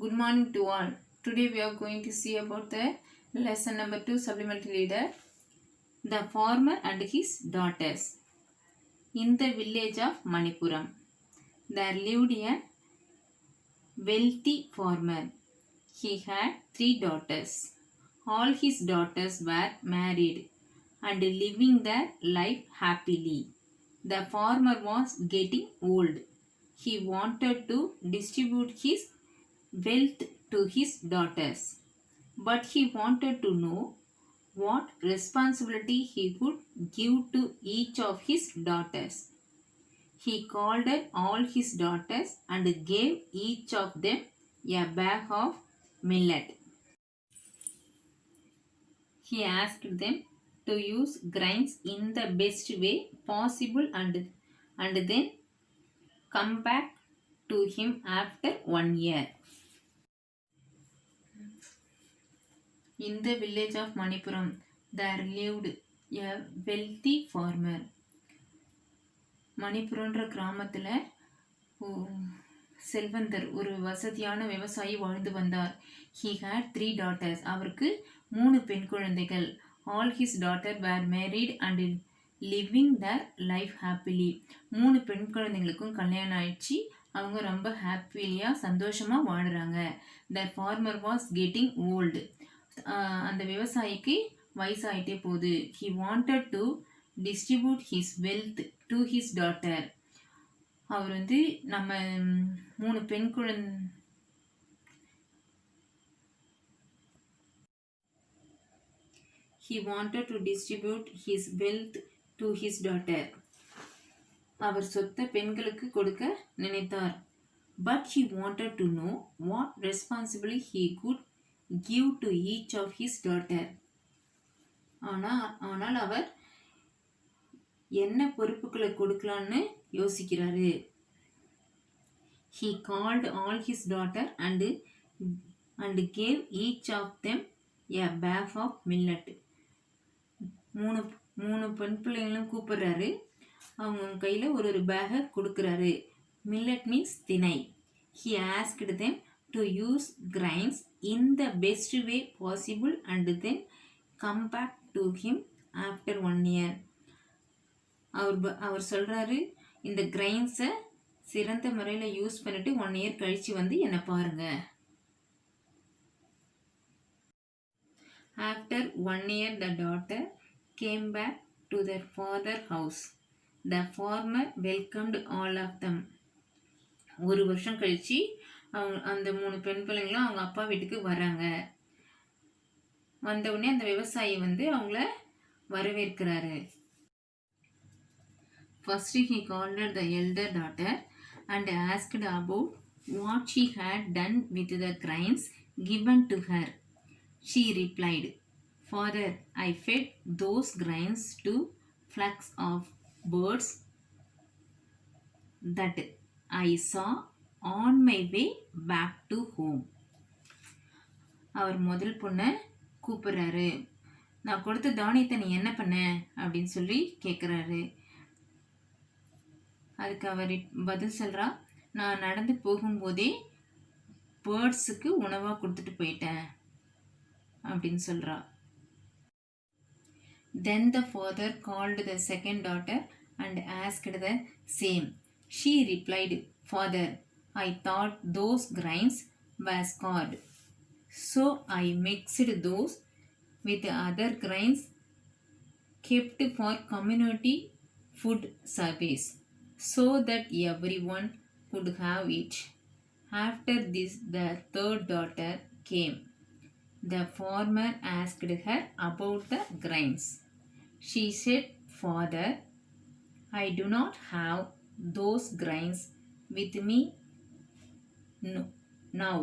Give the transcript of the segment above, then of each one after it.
Good morning to all. Today we are going to see about the lesson number 2 supplementary reader. The farmer and his daughters. In the village of Manipuram, there lived a wealthy farmer. He had 3 daughters. All his daughters were married and living their life happily. The farmer was getting old. He wanted to distribute his wealth to his daughters, but he wanted to know what responsibility he could give to each of his daughters. He called all his daughters and gave each of them a bag of millet. He asked them to use grains in the best way possible and then come back to him after 1 year. In the village of Manipuram, there lived a wealthy farmer. மணிப்புரன்ற கிராமத்தில் செல்வந்தர் ஒரு வசதியான விவசாயி வாழ்ந்து வந்தார். He had 3 daughters. அவருக்கு 3 பெண் குழந்தைகள். All his daughters were married and living their life happily. 3 பெண் குழந்தைகளுக்கும் கல்யாணம் ஆயிடுச்சு. அவங்க ரொம்ப ஹாப்பிலியாக சந்தோஷமாக வாழ்கிறாங்க. The farmer was getting old. அந்த விவசாயிக்கு வயசாயிட்டே போகுது. He wanted to distribute his wealth to his daughter. அவர் நம்ம 3 பெண் குழந்தை He wanted to distribute his wealth to his daughter. அவர் சொத்தை பெண்களுக்கு கொடுக்க நினைத்தார். But he wanted to know what responsibility he could give to each of his daughter. ஆனால் அவர் என்ன பொறுப்புகளை கொடுக்கலான்னு யோசிக்கிறாரு. He called all his daughter and gave each of them a bag of millet. மூணு பெண் பிள்ளைங்களும் கூப்பிடுறாரு. அவங்க கையில் ஒரு பேகை கொடுக்குறாரு. Millet means திணை. He asked them to use grains in the best way possible and then come back to him after 1 year. அவர் சொல்கிறாரு, இந்த கிரைன்ஸை சிறந்த முறையில் யூஸ் பண்ணிட்டு 1 year கழித்து என்னை பாருங்க. After 1 year the daughter came back to their father house. The farmer welcomed all of them. 1 வருஷம் கழித்து அந்த 3 பெண் பிள்ளைங்களும் அவங்க அப்பா வீட்டுக்கு வராங்க. வந்தவுடனே அந்த விவசாயி அவங்கள வரவேற்கிறாரு. First he called the elder daughter and asked about what she had done with the grains given to her. She replied, "Father, I fed those grains to flocks of birds that I saw on my way back to home." அவர் முதல் பொண்ணை கூப்பிடுறாரு. நான் கொடுத்த தானியத்தை நீ என்ன பண்ண அப்படின்னு சொல்லி கேட்குறாரு. அதுக்கு அவர் பதில் சொல்கிறா, நான் நடந்து போகும்போதே பேர்ட்ஸுக்கு உணவாக கொடுத்துட்டு போயிட்டேன் அப்படின்னு சொல்கிறா. Then the father called the second daughter and asked the same. She replied, "Father, I thought those grains were scarred, so I mixed those with other grains kept for community food service, so that everyone could have it." After this, the third daughter came. The farmer asked her about the grains. She said, "Father, I do not have those grains with me now.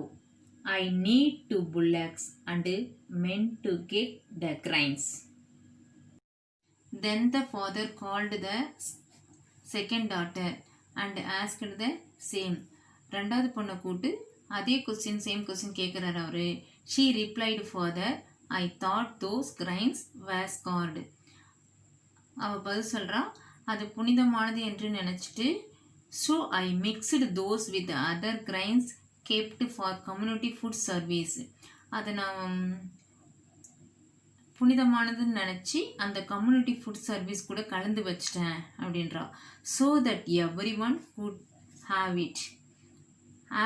I need 2 bullocks and men to get the grains." Then the father called the second daughter and asked the same. ரெண்டாவது பொண்ணை கூட்டு அதே same question கேட்குறாரு அவரு. She replied, "Father, I thought those grains were scarred." அவள் பதில் சொல்கிறா, அது புனிதமானது என்று நினச்சிட்டு, "So I mixed those with other grains kept for community food service. அதை நான் புனிதமானதுன்னு நினச்சி அந்த கம்யூனிட்டி ஃபுட் சர்வீஸ் கூட கலந்து வச்சிட்டேன் அப்படின்றா. So that everyone could have it.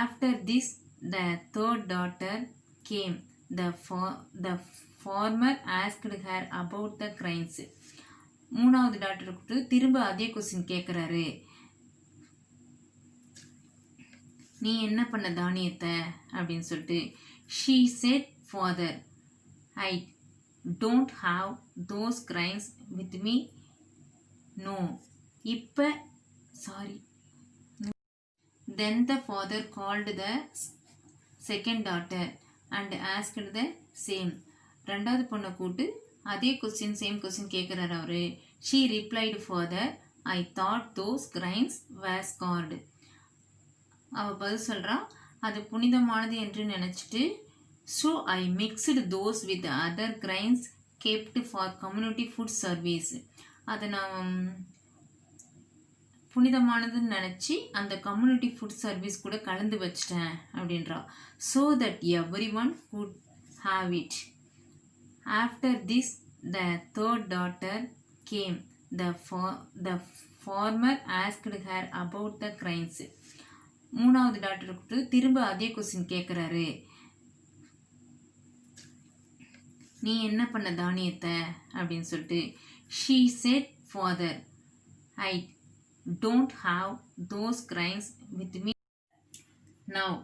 After this the third daughter came. The farmer asked her about the grains. மூணாவது டாக்டருக்கு திரும்ப அதே கொஸ்டின் கேட்குறாரு. நீ என்ன பண்ண தானியத்தை அப்படின்னு சொல்லிட்டு. She said father, I don't have those grains with me. No. இப்போ sorry. Then the father called the second daughter and asked the same. ரெண்டாவது பொண்ணை கூட்டு அதே கொஸ்டின் சேம் கொஸ்டின் கேட்குறாரு அவரு. She replied father, I thought those grains were sacred. அவள் பதில் சொல்கிறா, அது புனிதமானது என்று நினச்சிட்டு. So I mixed those with other grains kept for community food service. அதை நான் புனிதமானதுன்னு நினச்சி அந்த கம்யூனிட்டி ஃபுட் சர்வீஸ் கூட கலந்து வச்சிட்டேன் அப்படின்றா. So that everyone could have it. After this, the third daughter came. The farmer asked her about the grains. மூணாவது டாக்டருக்கு திரும்ப அதே கொஸ்டின் கேட்குறாரு. நீ என்ன பண்ண தானியத்தை அப்படின்னு சொல்லிட்டு. She said father, I don't have those grains with me now.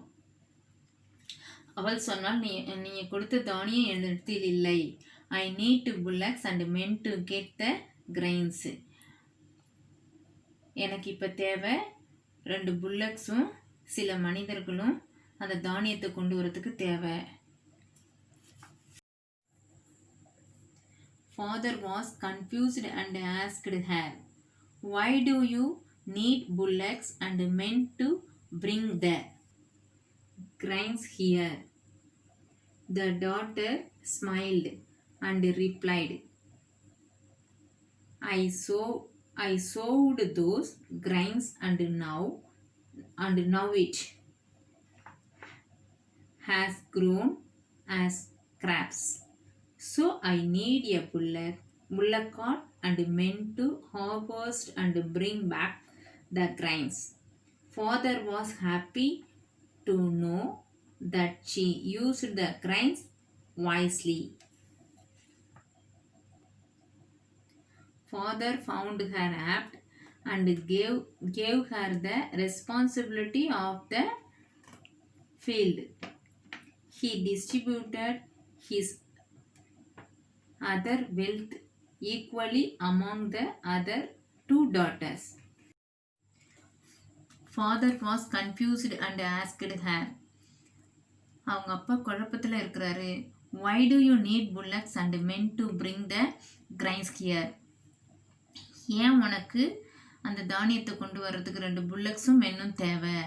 அவள் சொன்னால், நீங்கள் கொடுத்த தானியம் என்னிடத்தில் இல்லை. I need to bullocks and men to get the grains. எனக்கு இப்போ தேவை 2 புல்லக்ஸும் சில மனிதர்களும் அந்த தானியத்தை கொண்டு வரதுக்கு தேவை. Father was confused and asked hair, why do you need bullocks and men to bring the grains here? The daughter smiled and replied, I sowed those grains and now it has grown as crops. So I need a bullock cart and men to harvest and bring back the grains. Father was happy to know that she used the grains wisely. Father found her apt and gave her the responsibility of the field. He distributed his other wealth equally among the other 2 daughters. Father was confused and asked her. அவங்க அப்பா குழப்பத்தில் இருக்கிறாரு. why do you need bullocks and men to bring the grains here? ஏன் உனக்கு அந்த தானியத்தை கொண்டு வர்றதுக்கு 2 புல்லக்ஸும் மென்னும் தேவை?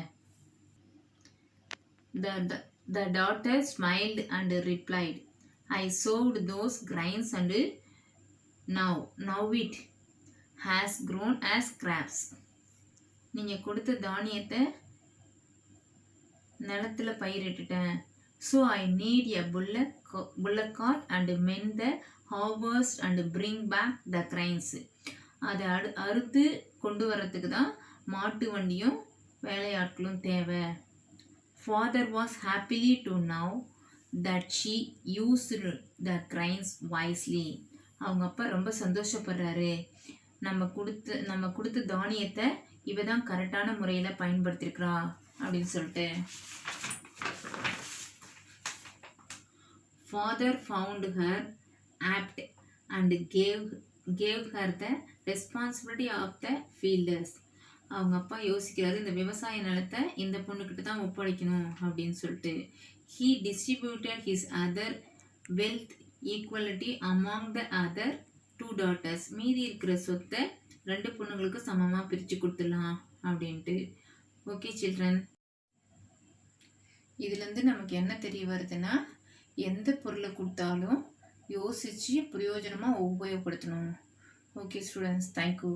The daughter smiled and replied, I sowed those grains and now it has grown as crops. நீங்கள் கொடுத்த தானியத்தை நிலத்தில் பயிரிட்டுட்டேன். So I need a bullock cart and men the harvest and bring back the grains. அதை அறுத்து கொண்டு வரத்துக்கு தான் மாட்டு வண்டியும் வேலையாட்களும் தேவை. Father was happy to know that she used the grains wisely. அவங்க அப்பா ரொம்ப சந்தோஷப்படுறாரு. நம்ம கொடுத்த தானியத்தை இவ தான் கரெக்டான முறையில் பயன்படுத்திருக்கிறா அப்படின்னு சொல்லிட்டு. Father found her apt and gave her the responsibility of the fielders. அவங்க அப்பா யோசிக்கிறாரு, இந்த விவசாய நிலத்தை இந்த பொண்ணுக்கிட்ட தான் ஒப்படைக்கணும் அப்படின்னு சொல்லிட்டு. He distributed his other wealth equality among the other 2 daughters. மீதி இருக்கிற சொத்தை 2 பொண்ணுங்களுக்கு சமமாக பிரித்து கொடுத்துடலாம் அப்படின்ட்டு. ஓகே சில்ட்ரன், இதுலேருந்து நமக்கு என்ன தெரிய வருதுன்னா, எந்த பொருளை கொடுத்தாலும் யோசித்து பிரயோஜனமாக உபயோகப்படுத்தணும். Okay students, thank you.